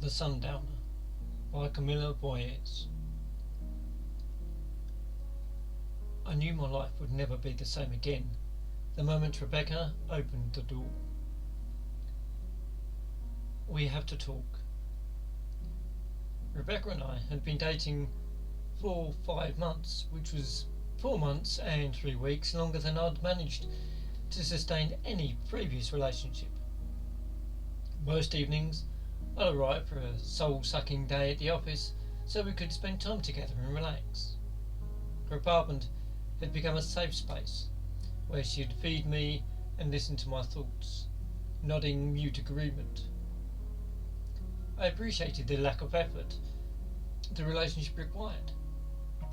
The Sundowner by Carmilla Voiez. I knew my life would never be the same again the moment Rebecca opened the door. We have to talk. Rebecca and I had been dating for 5 months, which was 4 months and 3 weeks longer than I'd managed to sustain any previous relationship. Most evenings I'd arrive for a soul-sucking day at the office so we could spend time together and relax. Her apartment had become a safe space where she'd feed me and listen to my thoughts, nodding mute agreement. I appreciated the lack of effort the relationship required,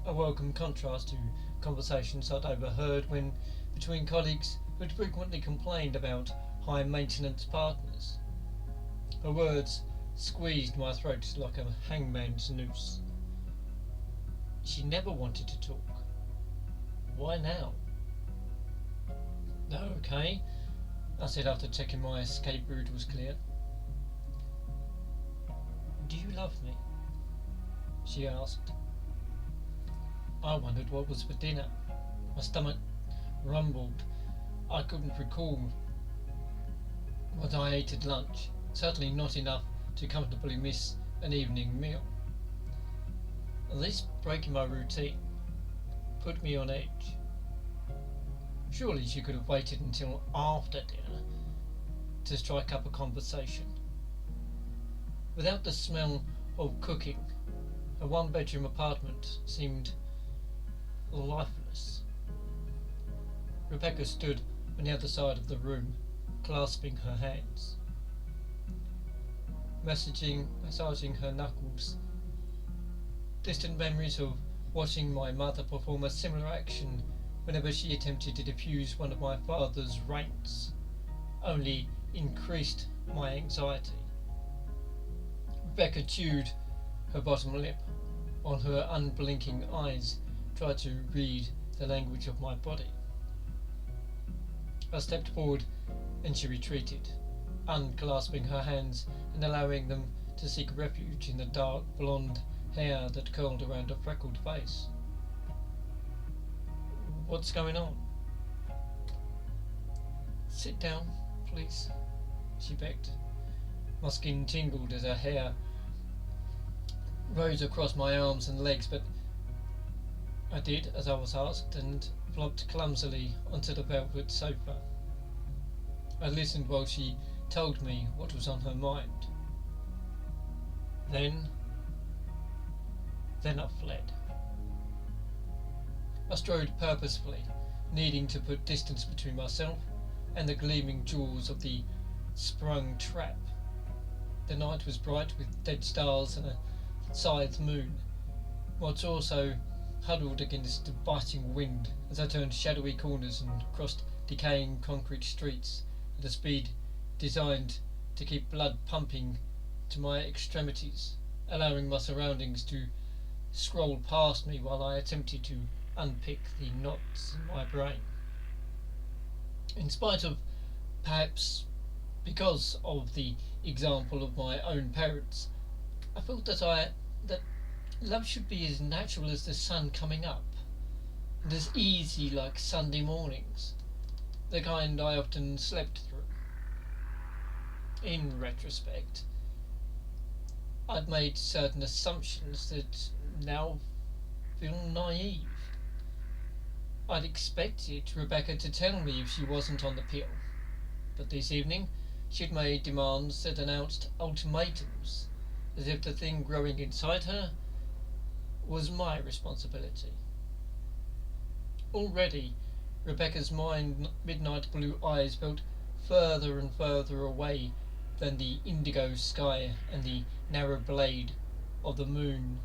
a welcome contrast to conversations I'd overheard when between colleagues who'd frequently complained about high-maintenance partners. Her words squeezed my throat like a hangman's noose. She never wanted to talk. Why now? Okay, I said after checking my escape route was clear. Do you love me? She asked. I wondered what was for dinner. My stomach rumbled. I couldn't recall what I ate at lunch, certainly not enough to comfortably miss an evening meal. This breaking my routine put me on edge. Surely she could have waited until after dinner to strike up a conversation. Without the smell of cooking, a one-bedroom apartment seemed lifeless. Rebecca stood on the other side of the room, clasping her hands, massaging her knuckles. Distant memories of watching my mother perform a similar action whenever she attempted to defuse one of my father's rants only increased my anxiety. Rebecca chewed her bottom lip, while her unblinking eyes tried to read the language of my body. I stepped forward and she retreated, unclasping her hands and allowing them to seek refuge in the dark blonde hair that curled around her freckled face. What's going on? Sit down, please, she begged. My skin tingled as her hair rose across my arms and legs, but I did as I was asked and flopped clumsily onto the velvet sofa. I listened while she told me what was on her mind. Then I fled. I strode purposefully, needing to put distance between myself and the gleaming jaws of the sprung trap. The night was bright with dead stars and a scythe moon, whilst also huddled against the biting wind as I turned shadowy corners and crossed decaying concrete streets at a speed designed to keep blood pumping to my extremities, allowing my surroundings to scroll past me while I attempted to unpick the knots in my brain. In spite of, perhaps because of the example of my own parents, I felt that love should be as natural as the sun coming up, and as easy like Sunday mornings, the kind I often slept through. In retrospect, I'd made certain assumptions that now feel naive. I'd expected Rebecca to tell me if she wasn't on the pill, but this evening she'd made demands that announced ultimatums, as if the thing growing inside her was my responsibility. Already, Rebecca's midnight blue eyes felt further and further away than the indigo sky and the narrow blade of the moon.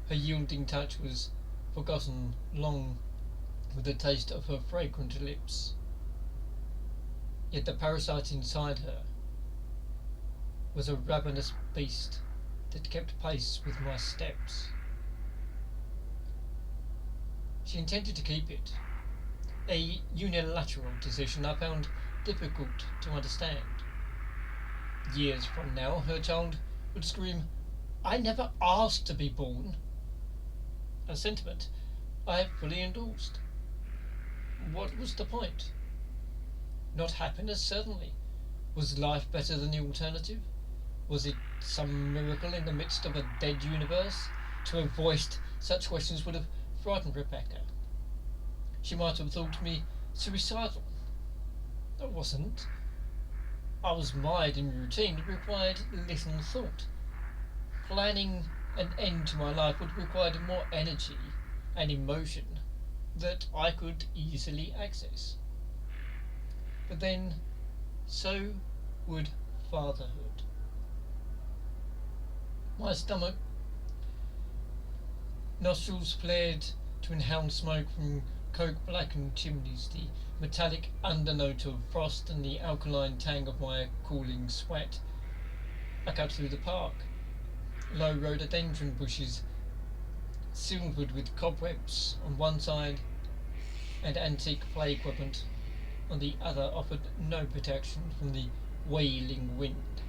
Her yielding touch was forgotten long with the taste of her fragrant lips. Yet the parasite inside her was a ravenous beast that kept pace with my steps. She intended to keep it, a unilateral decision I found difficult to understand. Years from now, her child would scream, "I never asked to be born," a sentiment I have fully endorsed. What was the point? Not happiness, certainly. Was life better than the alternative? Was it some miracle in the midst of a dead universe? To have voiced such questions would have frightened Rebecca. She might have thought me suicidal. I wasn't. I was mired in routine that required little thought. Planning an end to my life would require more energy and emotion that I could easily access. But then, so would fatherhood. My stomach, nostrils flared to inhale smoke from coke-blackened chimneys, the metallic undernote of frost and the alkaline tang of my cooling sweat. I cut through the park. Low rhododendron bushes, silvered with cobwebs on one side and antique play equipment on the other, offered no protection from the wailing wind.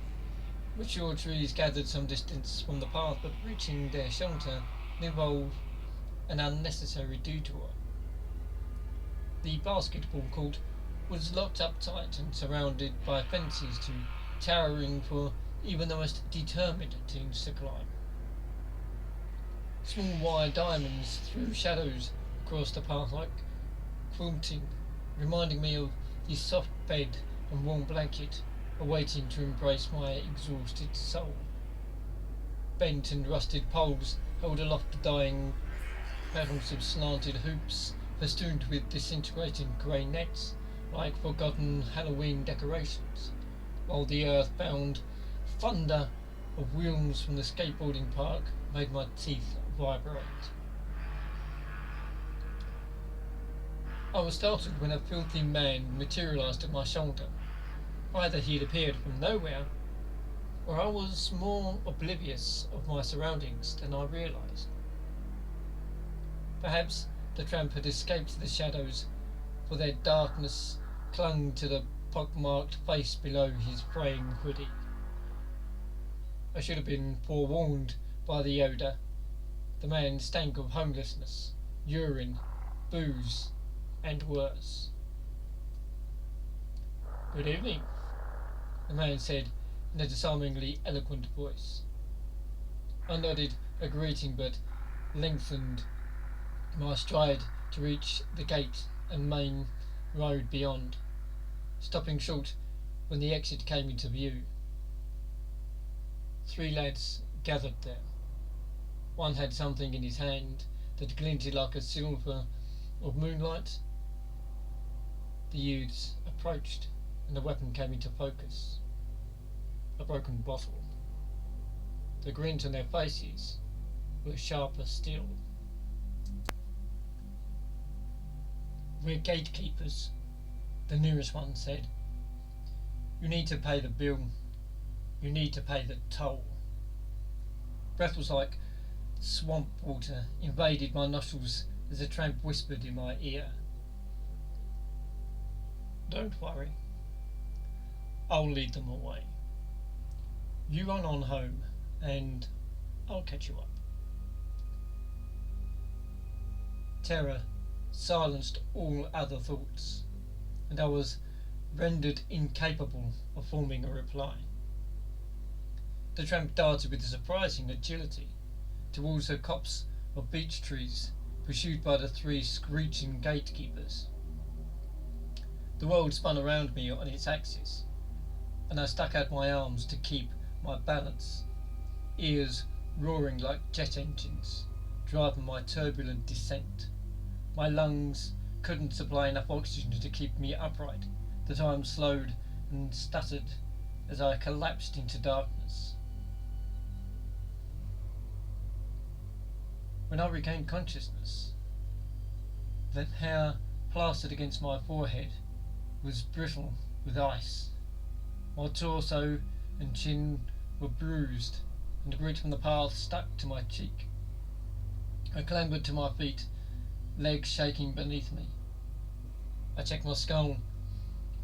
Mature trees gathered some distance from the path, but reaching their shelter involved an unnecessary detour. The basketball court was locked up tight and surrounded by fences too towering for even the most determined teens to climb. Small wire diamonds threw shadows across the path like quilting, reminding me of the soft bed and warm blanket awaiting to embrace my exhausted soul. Bent and rusted poles held aloft the dying panels of slanted hoops festooned with disintegrating grey nets like forgotten Halloween decorations, while the earth-bound thunder of wheels from the skateboarding park made my teeth vibrate. I was startled when a filthy man materialised at my shoulder. Either he had appeared from nowhere, or I was more oblivious of my surroundings than I realised. Perhaps the tramp had escaped the shadows, for their darkness clung to the pockmarked face below his fraying hoodie. I should have been forewarned by the odour. The man stank of homelessness, urine, booze, and worse. "Good evening," the man said in a disarmingly eloquent voice. I nodded a greeting, but lengthened my stride to reach the gate and main road beyond, stopping short when the exit came into view. 3 lads gathered there. One had something in his hand that glinted like a silver of moonlight. The youths approached, and the weapon came into focus. A broken bottle. The grins on their faces were sharper still. "We're gatekeepers," the nearest one said. "You need to pay the bill. You need to pay the toll." Breath was like swamp water invaded my nostrils as the tramp whispered in my ear. "Don't worry. I'll lead them away. You run on home, and I'll catch you up." Terror silenced all other thoughts, and I was rendered incapable of forming a reply. The tramp darted with surprising agility towards a copse of beech trees, pursued by the 3 screeching gatekeepers. The world spun around me on its axis, and I stuck out my arms to keep my balance, ears roaring like jet engines, driving my turbulent descent. My lungs couldn't supply enough oxygen to keep me upright. The time slowed and stuttered as I collapsed into darkness. When I regained consciousness, the hair plastered against my forehead was brittle with ice. My torso and chin were bruised, and the grit from the path stuck to my cheek. I clambered to my feet, legs shaking beneath me. I checked my skull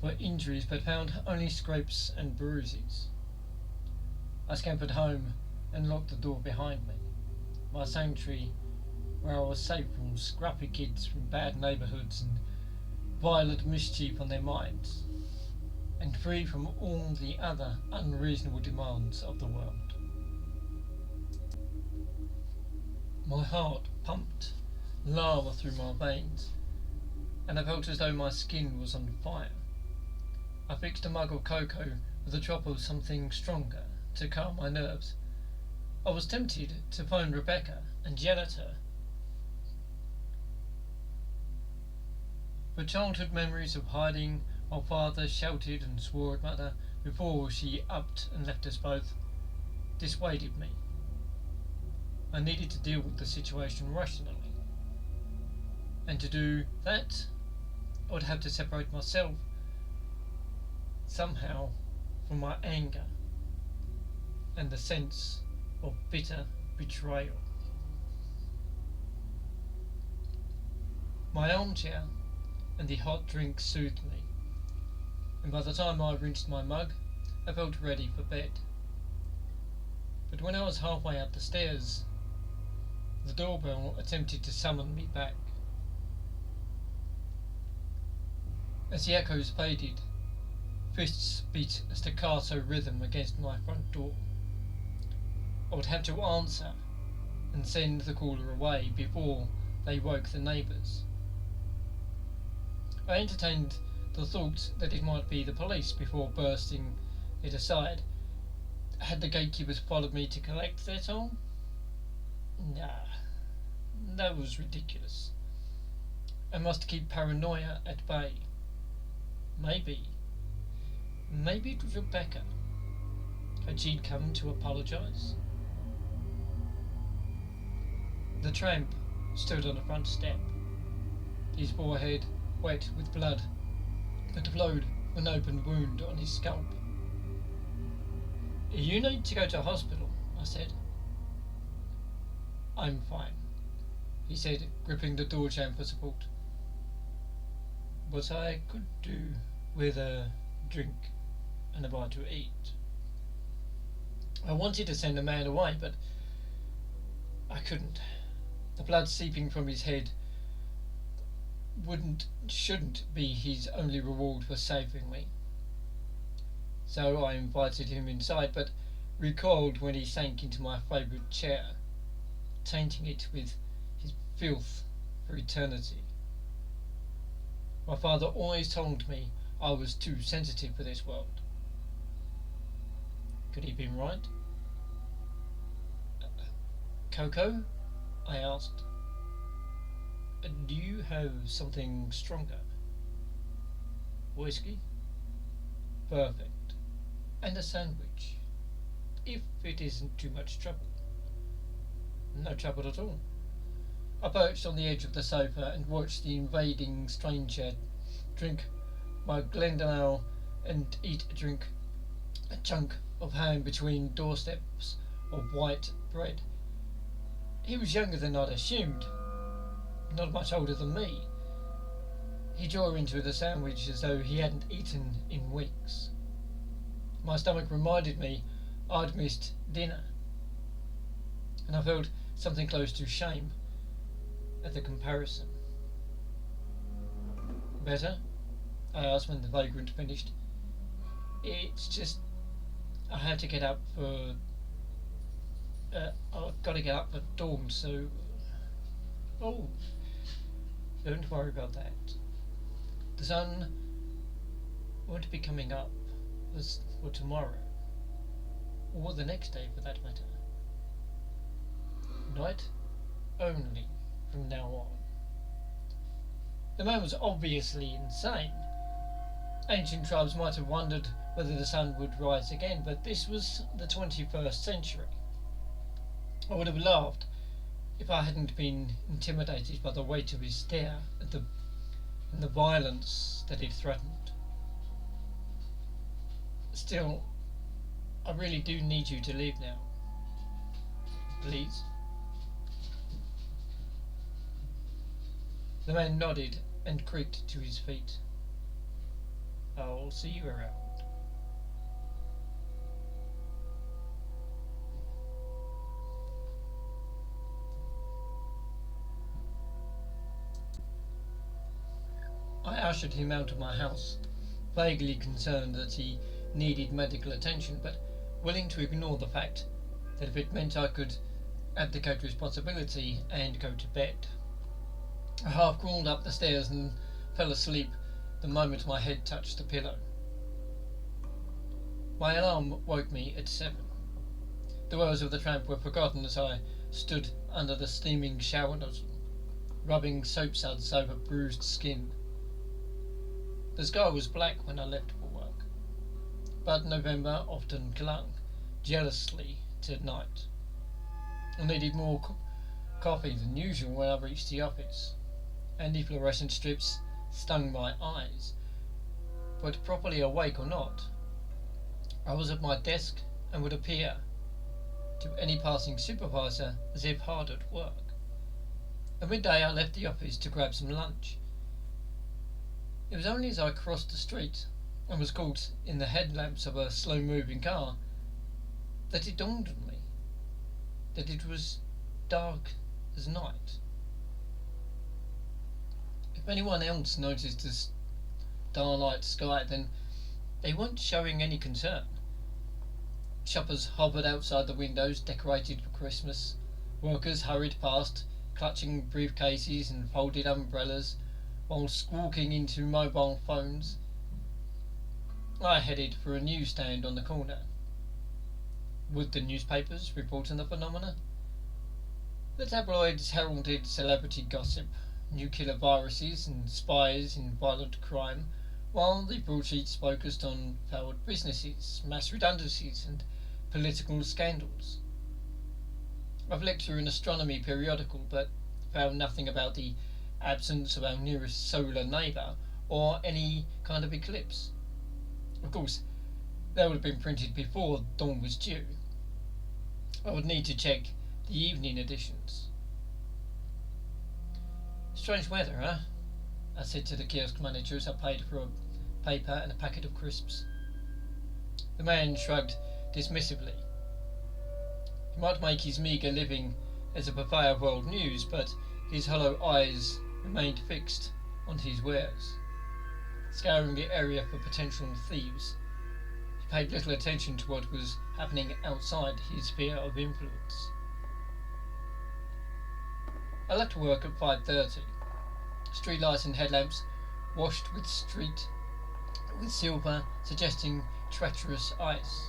for injuries, but found only scrapes and bruises. I scampered home and locked the door behind me. My sanctuary, where I was safe from scrappy kids from bad neighbourhoods and violent mischief on their minds, and free from all the other unreasonable demands of the world. My heart pumped lava through my veins, and I felt as though my skin was on fire. I fixed a mug of cocoa with a drop of something stronger to calm my nerves. I was tempted to phone Rebecca and yell at her, but childhood memories of hiding while father shouted and swore at mother before she upped and left us both dissuaded me. I needed to deal with the situation rationally, and to do that I would have to separate myself somehow from my anger and the sense of bitter betrayal. My armchair and the hot drink soothed me, and by the time I rinsed my mug, I felt ready for bed. But when I was halfway up the stairs, the doorbell attempted to summon me back. As the echoes faded, fists beat a staccato rhythm against my front door. I would have to answer and send the caller away before they woke the neighbours. I entertained the thought that it might be the police before bursting it aside. Had the gatekeepers followed me to collect their toll? Nah, that was ridiculous. I must keep paranoia at bay. Maybe it was Rebecca. Had she come to apologise? The tramp stood on the front step, his forehead wet with blood that flowed from an open wound on his scalp. "You need to go to hospital," I said. "I'm fine," he said, gripping the door jamb for support. "But I could do with a drink and a bite to eat." I wanted to send the man away, but I couldn't. The blood seeping from his head shouldn't be his only reward for saving me. So I invited him inside, but recoiled when he sank into my favourite chair, tainting it with his filth for eternity. My father always told me I was too sensitive for this world. Could he have been right? "Cocoa?" I asked. "Do you have something stronger?" "Whiskey?" "Perfect. And a sandwich, if it isn't too much trouble." "No trouble at all." I perched on the edge of the sofa and watched the invading stranger drink my Glendale and eat a chunk of ham between doorsteps of white bread. He was younger than I'd assumed, not much older than me. He tore into the sandwich as though he hadn't eaten in weeks. My stomach reminded me I'd missed dinner, and I felt something close to shame at the comparison. "Better?" I asked when the vagrant finished. "It's just I had to get up for I've got to get up for dawn, so..." "Oh, don't worry about that. The sun won't be coming up for tomorrow, or the next day for that matter. Night only from now on." The man was obviously insane. Ancient tribes might have wondered whether the sun would rise again, but this was the 21st century. I would have laughed if I hadn't been intimidated by the weight of his stare and the violence that it threatened. "Still, I really do need you to leave now. Please?" The man nodded and creaked to his feet. "I'll see you around." I ushered him out of my house, vaguely concerned that he needed medical attention, but willing to ignore the fact that if it meant I could abdicate responsibility and go to bed. I half crawled up the stairs and fell asleep the moment my head touched the pillow. My alarm woke me at 7. The woes of the tramp were forgotten as I stood under the steaming shower nozzle, rubbing soap suds over bruised skin. The sky was black when I left for work, but November often clung jealously to night. I needed more coffee than usual when I reached the office, and the fluorescent strips stung my eyes. But properly awake or not, I was at my desk and would appear to any passing supervisor as if hard at work. At midday I left the office to grab some lunch. It was only as I crossed the street and was caught in the headlamps of a slow-moving car that it dawned on me that it was dark as night. If anyone else noticed the starlight sky, then they weren't showing any concern. Shoppers hovered outside the windows decorated for Christmas. Workers hurried past, clutching briefcases and folded umbrellas, while squawking into mobile phones. I headed for a newsstand on the corner. Would the newspapers report on the phenomena? The tabloids heralded celebrity gossip, nuclear viruses and spies in violent crime, while the broadsheets focused on failed businesses, mass redundancies and political scandals. I flicked through an astronomy periodical, but found nothing about the absence of our nearest solar neighbour or any kind of eclipse. Of course, they would have been printed before dawn was due. I would need to check the evening editions. Strange weather, huh? I said to the kiosk manager as I paid for a paper and a packet of crisps. The man shrugged dismissively. He might make his meagre living as a purveyor of world news, but his hollow eyes remained fixed on his wares, scouring the area for potential thieves. He paid little attention to what was happening outside his sphere of influence. I left work at 5:30. Streetlights and headlamps washed with silver, suggesting treacherous ice.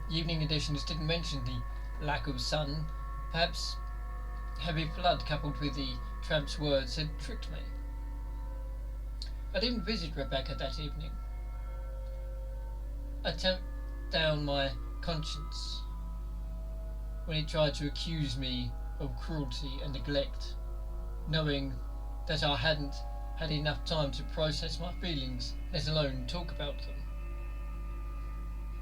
The evening editions didn't mention the lack of sun. Perhaps heavy flood coupled with the tramp's words had tricked me. I didn't visit Rebecca that evening. I tamped down my conscience when it tried to accuse me of cruelty and neglect, knowing that I hadn't had enough time to process my feelings, let alone talk about them.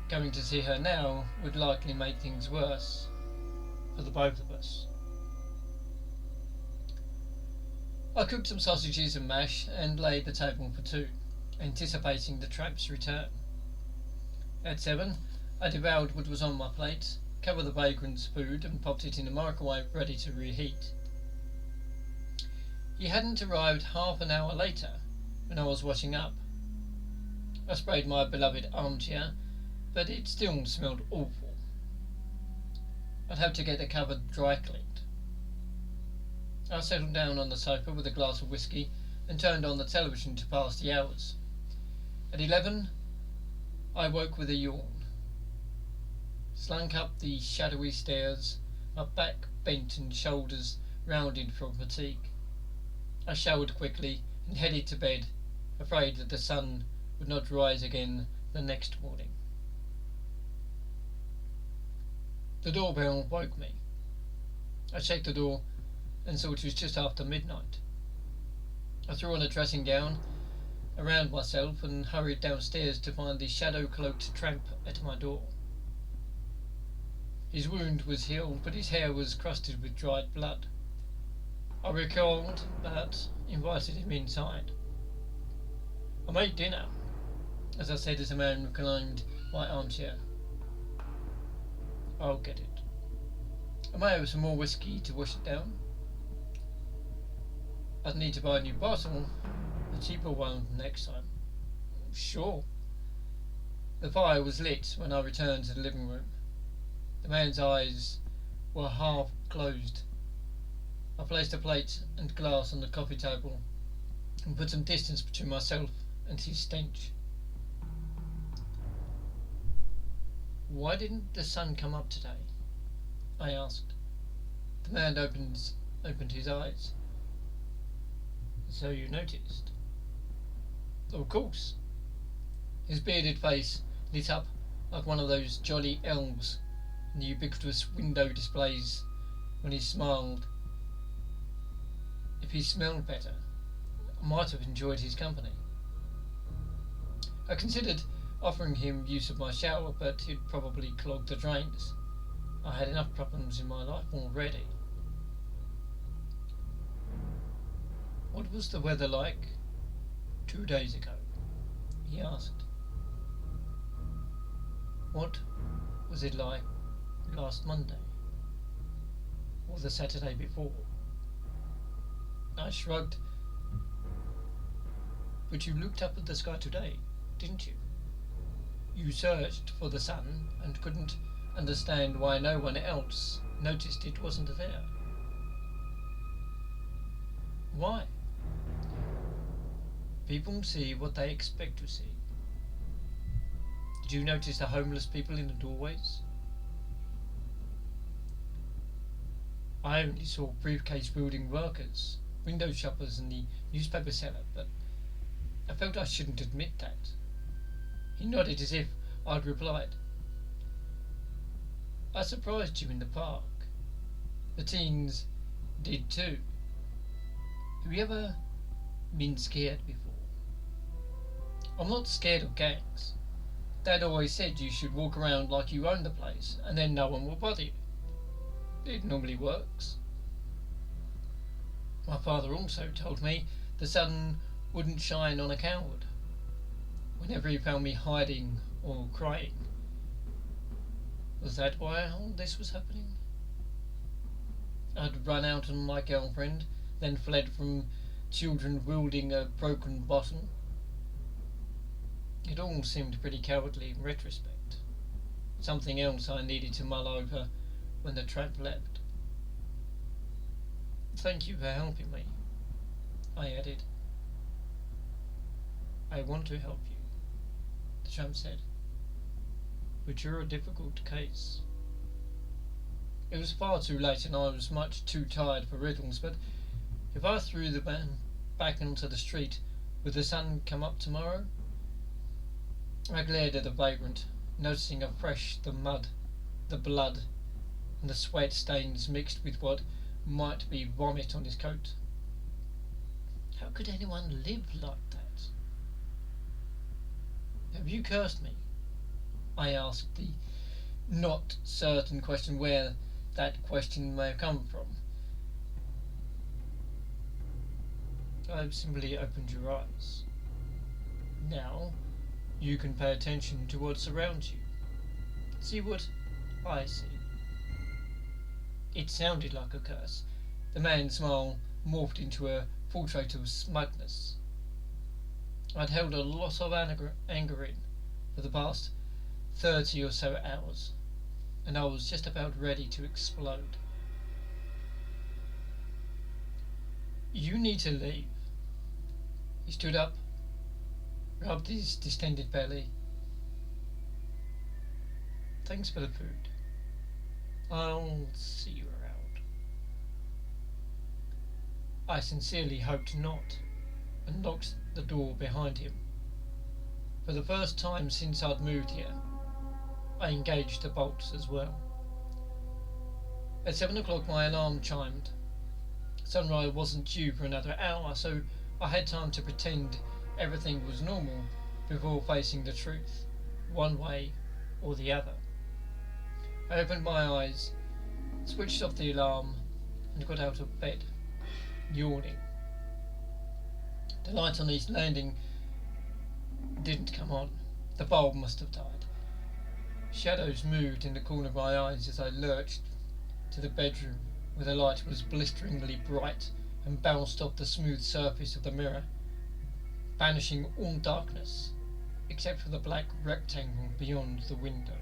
Going to see her now would likely make things worse for the both of us. I cooked some sausages and mash and laid the table for two, anticipating the tramp's return. At 7, I devoured what was on my plate, covered the vagrant's food and popped it in the microwave ready to reheat. He hadn't arrived half an hour later when I was washing up. I sprayed my beloved armchair, but it still smelled awful. I'd have to get the cover dry cleaned. I settled down on the sofa with a glass of whiskey and turned on the television to pass the hours. At 11, I woke with a yawn. Slunk up the shadowy stairs, my back bent and shoulders rounded from fatigue. I showered quickly and headed to bed, afraid that the sun would not rise again the next morning. The doorbell woke me. I checked the door and saw it was just after midnight. I threw on a dressing gown around myself and hurried downstairs to find the shadow-cloaked tramp at my door. His wound was healed, but his hair was crusted with dried blood. I recoiled, but invited him inside. I made dinner, as I said as the man reclined my armchair. I'll get it. I may have some more whiskey to wash it down. I'd need to buy a new bottle, A cheaper one next time. Sure. The fire was lit when I returned to the living room. The man's eyes were half closed. I placed a plate and glass on the coffee table and put some distance between myself and his stench. Why didn't the sun come up today? I asked. The man opened his eyes. So you noticed? Of course. His bearded face lit up like one of those jolly elves in the ubiquitous window displays when he smiled. If he smelled better, I might have enjoyed his company. I considered offering him use of my shower, but he'd probably clog the drains. I had enough problems in my life already. What was the weather like 2 days ago? He asked. What was it like last Monday? Or the Saturday before? I shrugged. But you looked up at the sky today, didn't you? You searched for the sun and couldn't understand why no one else noticed it wasn't there. Why? People see what they expect to see. Did you notice the homeless people in the doorways? I only saw briefcase-wielding workers, window shoppers and the newspaper seller, but I felt I shouldn't admit that. He nodded as if I'd replied. I surprised you in the park. The teens did too. Have you ever been scared before? I'm not scared of gangs. Dad always said you should walk around like you own the place, and then no one will bother you. It normally works. My father also told me the sun wouldn't shine on a coward. Whenever he found me hiding or crying. Was that why all this was happening? I'd run out on my girlfriend, then fled from children wielding a broken bottle. It all seemed pretty cowardly in retrospect. Something else I needed to mull over when the tramp left. Thank you for helping me, I added. I want to help you, the tramp said, but you're a difficult case. It was far too late and I was much too tired for riddles, but if I threw the man back onto the street, would the sun come up tomorrow? I glared at the vagrant, noticing afresh the mud, the blood, and the sweat stains mixed with what might be vomit on his coat. How could anyone live like that? Have you cursed me? I asked, the not certain question where that question may have come from. I've simply opened your eyes. Now you can pay attention to what surrounds you. See what I see. It sounded like a curse. The man's smile morphed into a portrait of smugness. I'd held a lot of anger in for the past 30 or so hours, and I was just about ready to explode. You need to leave. He stood up, rubbed his distended belly. Thanks for the food. I'll see you around. I sincerely hoped not, and locked the door behind him. For the first time since I'd moved here, I engaged the bolts as well. At 7 o'clock my alarm chimed. Sunrise wasn't due for another hour, so I had time to pretend everything was normal before facing the truth, one way or the other. I opened my eyes, switched off the alarm, and got out of bed, yawning. The light on East Landing didn't come on. The bulb must have died. Shadows moved in the corner of my eyes as I lurched to the bedroom where the light was blisteringly bright and bounced off the smooth surface of the mirror. banishing all darkness except for the black rectangle beyond the window.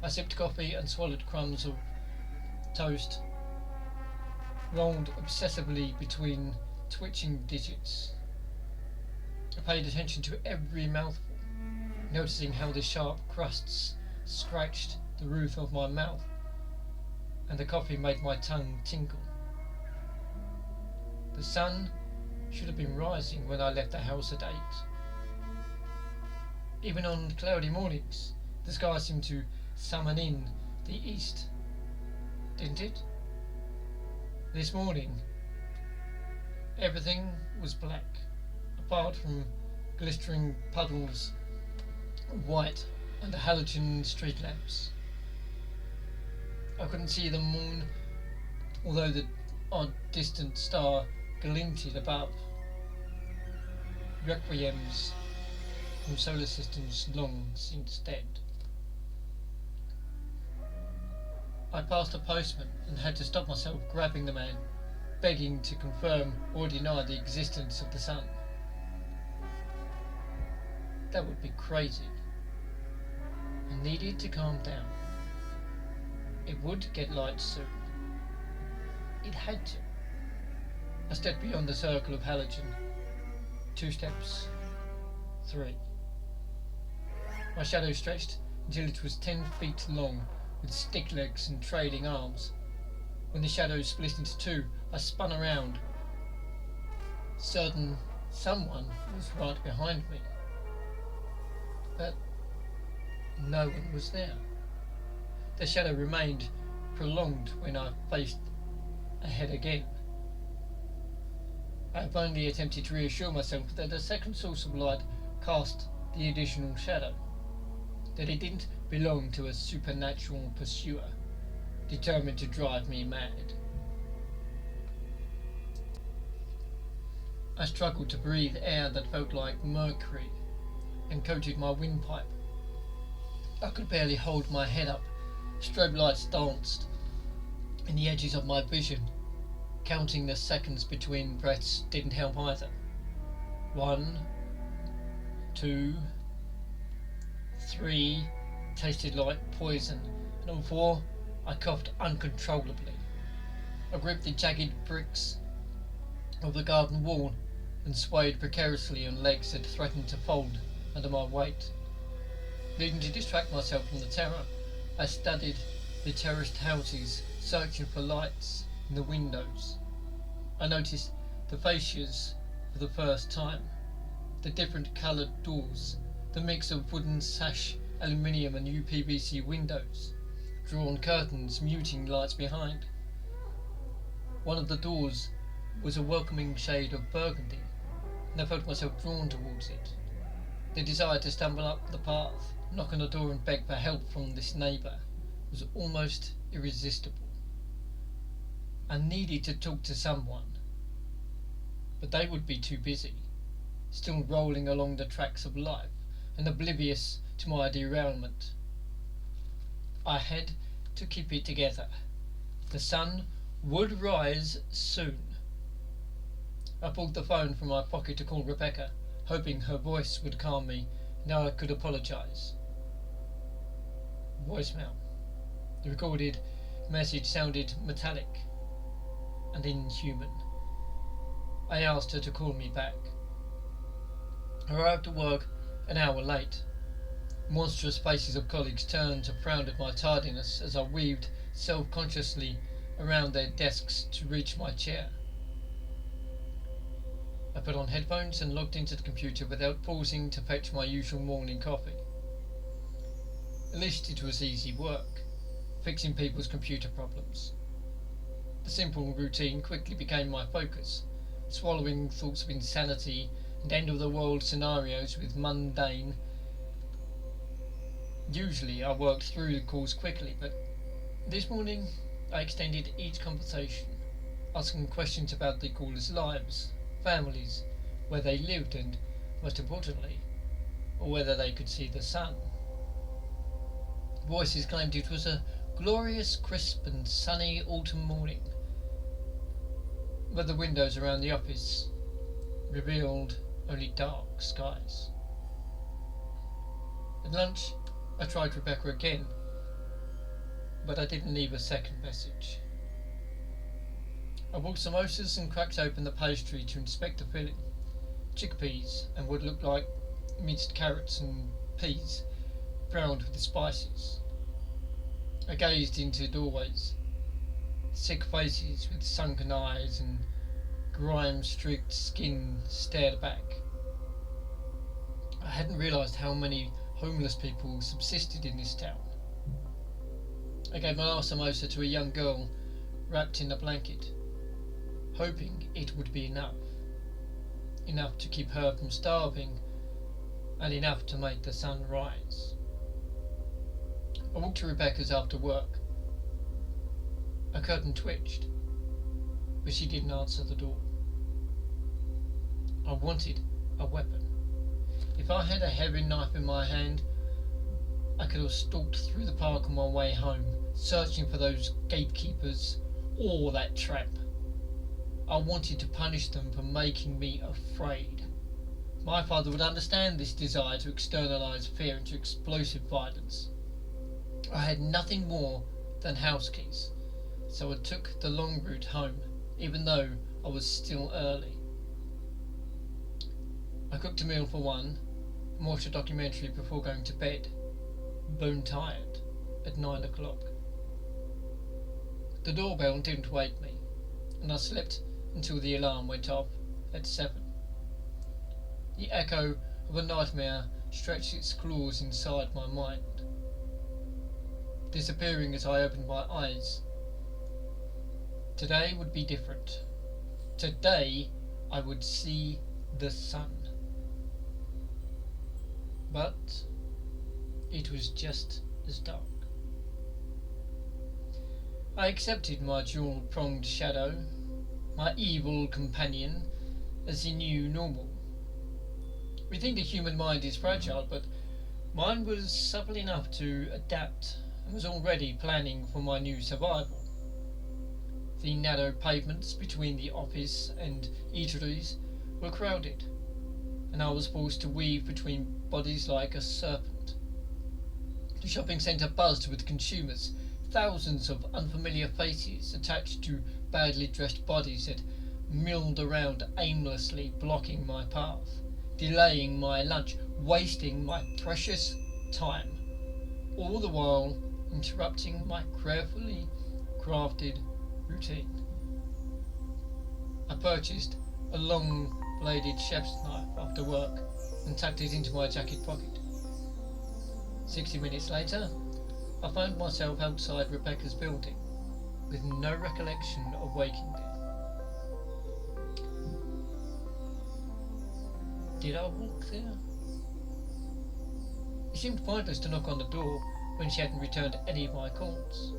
I sipped coffee and swallowed crumbs of toast, rolled obsessively between twitching digits. I paid attention to every mouthful, noticing how the sharp crusts scratched the roof of my mouth, and the coffee made my tongue tinkle. The sun should have been rising when I left the house at 8. Even on cloudy mornings, the sky seemed to summon in the east, didn't it? This morning, everything was black, apart from glistering puddles of white under halogen street lamps. I couldn't see the moon, although the odd distant star glinted above. Requiems from solar systems long since dead. I passed a postman and had to stop myself grabbing the man, begging to confirm or deny the existence of the sun. That would be crazy. I needed to calm down. It would get light soon. It had to. I stepped beyond the circle of halogen. 2 steps. 3. My shadow stretched until it was 10 feet long, with stick legs and trailing arms. When the shadow split into 2, I spun around, certain someone was right behind me. But no one was there. The shadow remained prolonged when I faced ahead again. I have only attempted to reassure myself that the second source of light cast the additional shadow, that it didn't belong to a supernatural pursuer, determined to drive me mad. I struggled to breathe air that felt like mercury and coated my windpipe. I could barely hold my head up. Strobe lights danced in the edges of my vision. Counting the seconds between breaths didn't help either. 1, 2, 3 tasted like poison, and on 4 I coughed uncontrollably. I gripped the jagged bricks of the garden wall and swayed precariously on legs that threatened to fold under my weight. Needing to distract myself from the terror, I studied the terraced houses, searching for lights in the windows. I noticed the fascias for the first time, the different coloured doors, the mix of wooden sash, aluminium and UPVC windows, drawn curtains muting lights behind. One of the doors was a welcoming shade of burgundy, and I felt myself drawn towards it. The desire to stumble up the path, knock on the door and beg for help from this neighbour was almost irresistible. I needed to talk to someone, but they would be too busy, still rolling along the tracks of life and oblivious to my derailment. I had to keep it together. The sun would rise soon. I pulled the phone from my pocket to call Rebecca, hoping her voice would calm me. Now I could apologise. Voicemail. The recorded message sounded metallic and inhuman. I asked her to call me back. I arrived at work an hour late. Monstrous faces of colleagues turned to frown at my tardiness as I weaved self-consciously around their desks to reach my chair. I put on headphones and logged into the computer without pausing to fetch my usual morning coffee. At least it was easy work, fixing people's computer problems. The simple routine quickly became my focus, swallowing thoughts of insanity and end-of-the-world scenarios with mundane. Usually I worked through the calls quickly, but this morning I extended each conversation, asking questions about the callers' lives, families, where they lived and, most importantly, or whether they could see the sun. Voices claimed it was a glorious, crisp and sunny autumn morning, but the windows around the office revealed only dark skies. At lunch, I tried Rebecca again, but I didn't leave a second message. I bought samosas and cracked open the pastry to inspect the filling, chickpeas and what looked like minced carrots and peas, browned with the spices. I gazed into doorways, sick faces with sunken eyes and grime-streaked skin stared back. I hadn't realised how many homeless people subsisted in this town. I gave my last samosa to a young girl wrapped in a blanket, hoping it would be enough to keep her from starving and enough to make the sun rise. I walked to Rebecca's after work. A curtain twitched, but she didn't answer the door. I wanted a weapon. If I had a heavy knife in my hand, I could have stalked through the park on my way home, searching for those gatekeepers or that tramp. I wanted to punish them for making me afraid. My father would understand this desire to externalise fear into explosive violence. I had nothing more than house keys, so I took the long route home, even though I was still early. I cooked a meal for one, and watched a documentary before going to bed, bone tired, at 9 o'clock. The doorbell didn't wake me, and I slept until the alarm went off at 7. The echo of a nightmare stretched its claws inside my mind, disappearing as I opened my eyes. Today would be different. Today I would see the sun. But it was just as dark. I accepted my dual-pronged shadow, my evil companion, as the new normal. We think the human mind is fragile, but mine was supple enough to adapt and was already planning for my new survival. The narrow pavements between the office and eateries were crowded, and I was forced to weave between bodies like a serpent. The shopping centre buzzed with consumers, thousands of unfamiliar faces attached to badly dressed bodies that milled around aimlessly, blocking my path, delaying my lunch, wasting my precious time, all the while interrupting my carefully crafted routine. I purchased a long-bladed chef's knife after work and tucked it into my jacket pocket. 60 minutes later, I found myself outside Rebecca's building, with no recollection of waking there. Did I walk there? It seemed pointless to knock on the door when she hadn't returned any of my calls.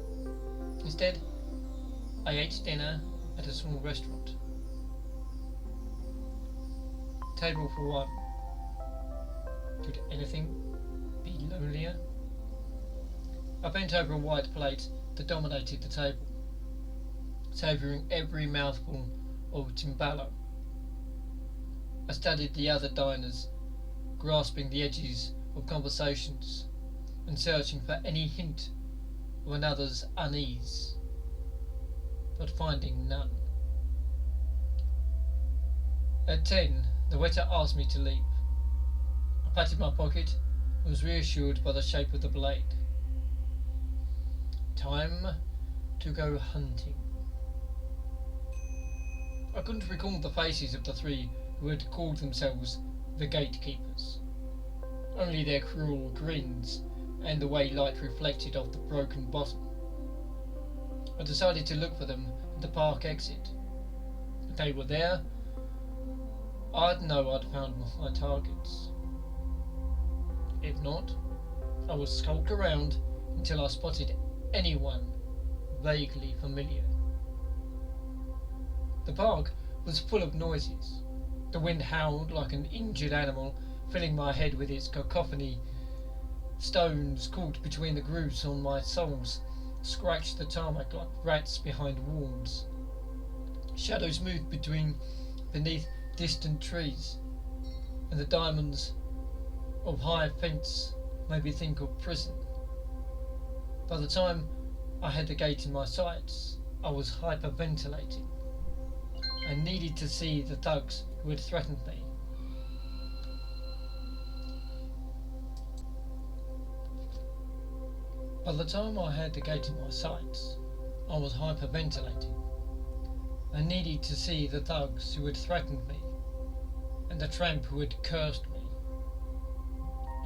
Instead, I ate dinner at a small restaurant. Table for one. Could anything be lonelier? I bent over a white plate that dominated the table, savouring every mouthful of timbalo. I studied the other diners, grasping the edges of conversations and searching for any hint of another's unease, but finding none. At 10, the waiter asked me to leave. I patted my pocket and was reassured by the shape of the blade. Time to go hunting. I couldn't recall the faces of the three who had called themselves the gatekeepers, only their cruel grins and the way light reflected off the broken bottom. I decided to look for them at the park exit. If they were there, I'd know I'd found my targets. If not, I would skulk around until I spotted anyone vaguely familiar. The park was full of noises. The wind howled like an injured animal, filling my head with its cacophony. Stones caught between the grooves on my soles scratched the tarmac like rats behind walls. Shadows moved beneath distant trees, and the diamonds of high fence made me think of prison. By the time I had the gate in my sights, I was hyperventilating. I needed to see the thugs who had threatened me. By the time I had the gate in my sights, I was hyperventilating. I needed to see the thugs who had threatened me, and the tramp who had cursed me.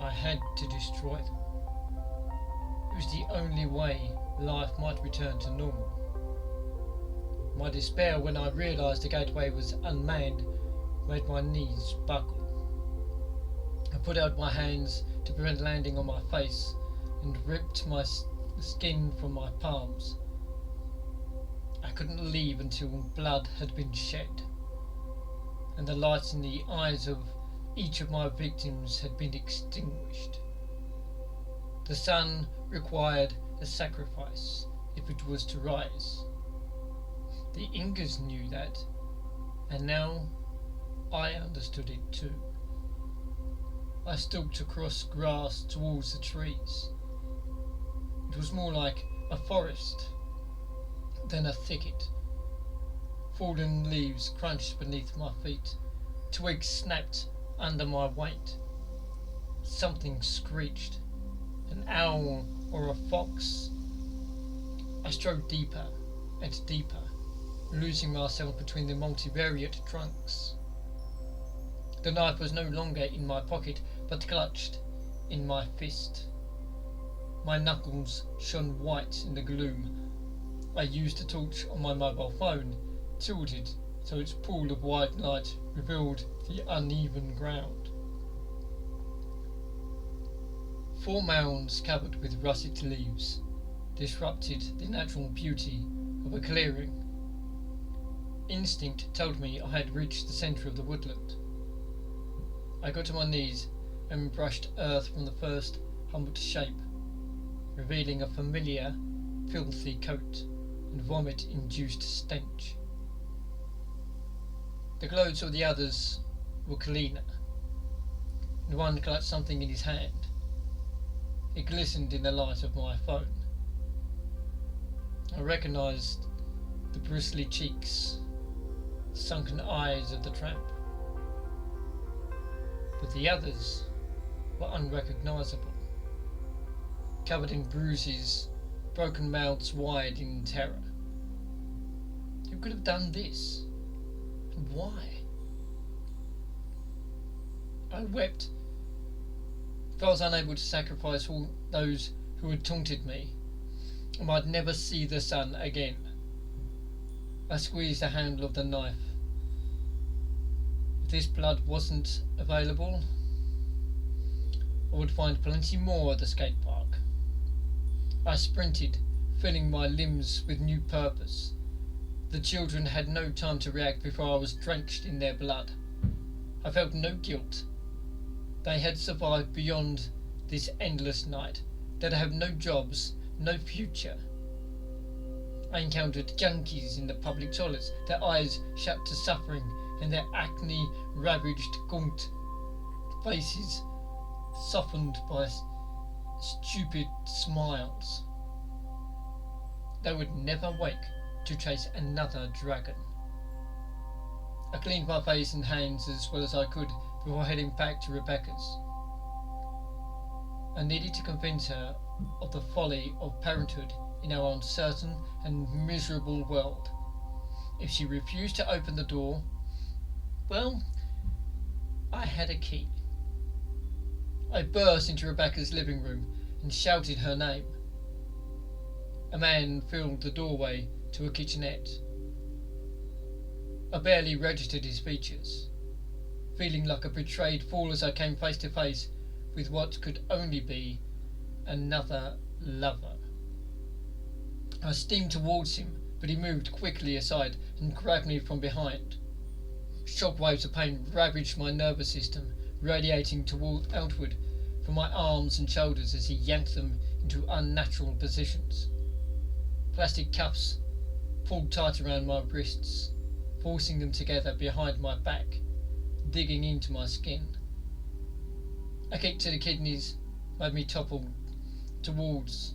I had to destroy them. It was the only way life might return to normal. My despair when I realised the gateway was unmanned made my knees buckle. I put out my hands to prevent landing on my face and ripped my skin from my palms. I couldn't leave until blood had been shed, and the lights in the eyes of each of my victims had been extinguished. The sun required a sacrifice if it was to rise. The Ingas knew that, and now I understood it too. I stalked across grass towards the trees. It was more like a forest than a thicket. Fallen leaves crunched beneath my feet. Twigs snapped under my weight. Something screeched. An owl or a fox. I strode deeper and deeper, losing myself between the multivariate trunks. The knife was no longer in my pocket, but clutched in my fist. My knuckles shone white in the gloom. I used a torch on my mobile phone, tilted so its pool of white light revealed the uneven ground. 4 mounds covered with russet leaves disrupted the natural beauty of a clearing. Instinct told me I had reached the centre of the woodland. I got to my knees and brushed earth from the first humped shape, revealing a familiar, filthy coat and vomit-induced stench. The clothes of the others were cleaner, and one clutched something in his hand. It glistened in the light of my phone. I recognised the bristly cheeks, sunken eyes of the tramp. But the others were unrecognisable, covered in bruises, broken mouths wide in terror. Who could have done this? And why? I wept. If I was unable to sacrifice all those who had taunted me, I might never see the sun again. I squeezed the handle of the knife. If this blood wasn't available, I would find plenty more at the skate park. I sprinted, filling my limbs with new purpose. The children had no time to react before I was drenched in their blood. I felt no guilt. They had survived beyond this endless night. They'd have no jobs, no future. I encountered junkies in the public toilets, their eyes shut to suffering and their acne-ravaged, gaunt faces softened by stupid smiles. They would never wake to chase another dragon. I cleaned my face and hands as well as I could before heading back to Rebecca's. I needed to convince her of the folly of parenthood in our uncertain and miserable world. If she refused to open the door, well, I had a key. I burst into Rebecca's living room and shouted her name. A man filled the doorway to a kitchenette. I barely registered his features, feeling like a betrayed fool as I came face to face with what could only be another lover. I steamed towards him, but he moved quickly aside and grabbed me from behind. Shockwaves of pain ravaged my nervous system, radiating outward from my arms and shoulders as he yanked them into unnatural positions. Plastic cuffs pulled tight around my wrists, forcing them together behind my back digging into my skin. A kick to the kidneys made me topple towards,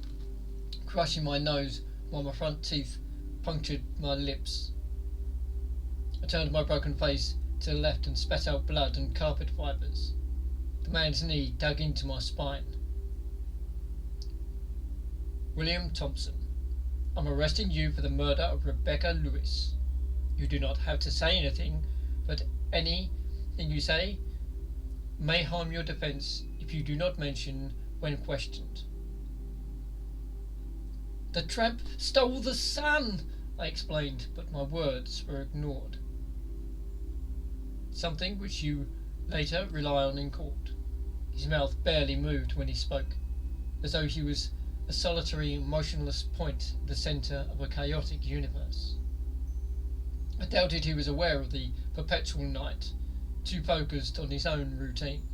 crushing my nose while my front teeth punctured my lips. I turned my broken face to the left and spat out blood and carpet fibres. The man's knee dug into my spine. William Thompson, I'm arresting you for the murder of Rebecca Lewis. You do not have to say anything, but anything you say may harm your defence if you do not mention when questioned. The tramp stole the sun, I explained, but my words were ignored. Something which you later rely on in court. His mouth barely moved when he spoke, as though he was a solitary, motionless point at the centre of a chaotic universe. I doubted he was aware of the perpetual night, too focused on his own routine.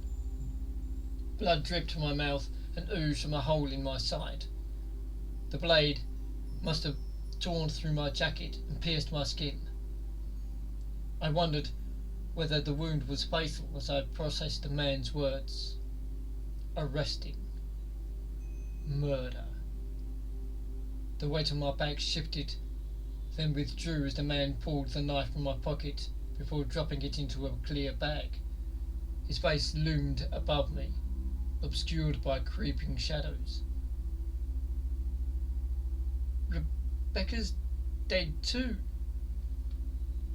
Blood dripped from my mouth and oozed from a hole in my side. The blade must have torn through my jacket and pierced my skin. I wondered whether the wound was fatal as I processed the man's words. Arresting. Murder. The weight of my back shifted, then withdrew as the man pulled the knife from my pocket before dropping it into a clear bag. His face loomed above me, obscured by creeping shadows. Rebecca's dead too,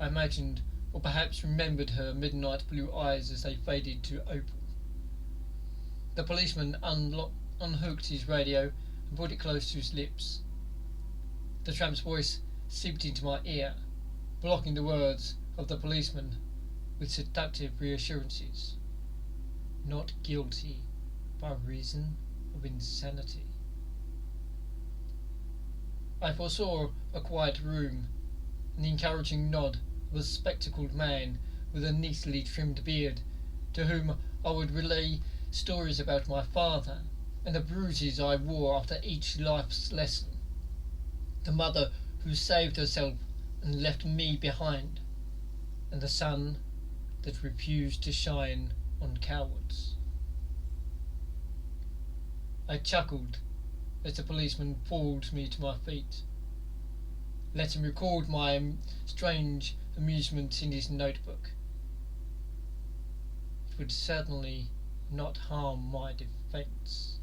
I imagined, or perhaps remembered her midnight blue eyes as they faded to opal. The policeman unhooked his radio and put it close to his lips. The tramp's voice seeped into my ear, blocking the words of the policeman with seductive reassurances. Not guilty by reason of insanity. I foresaw a quiet room and the encouraging nod of a spectacled man with a neatly trimmed beard, to whom I would relay stories about my father and the bruises I wore after each life's lesson, the mother who saved herself and left me behind, and the sun that refused to shine on cowards. I chuckled as the policeman pulled me to my feet. Let him record my strange amusement in his notebook. It would certainly not harm my defence.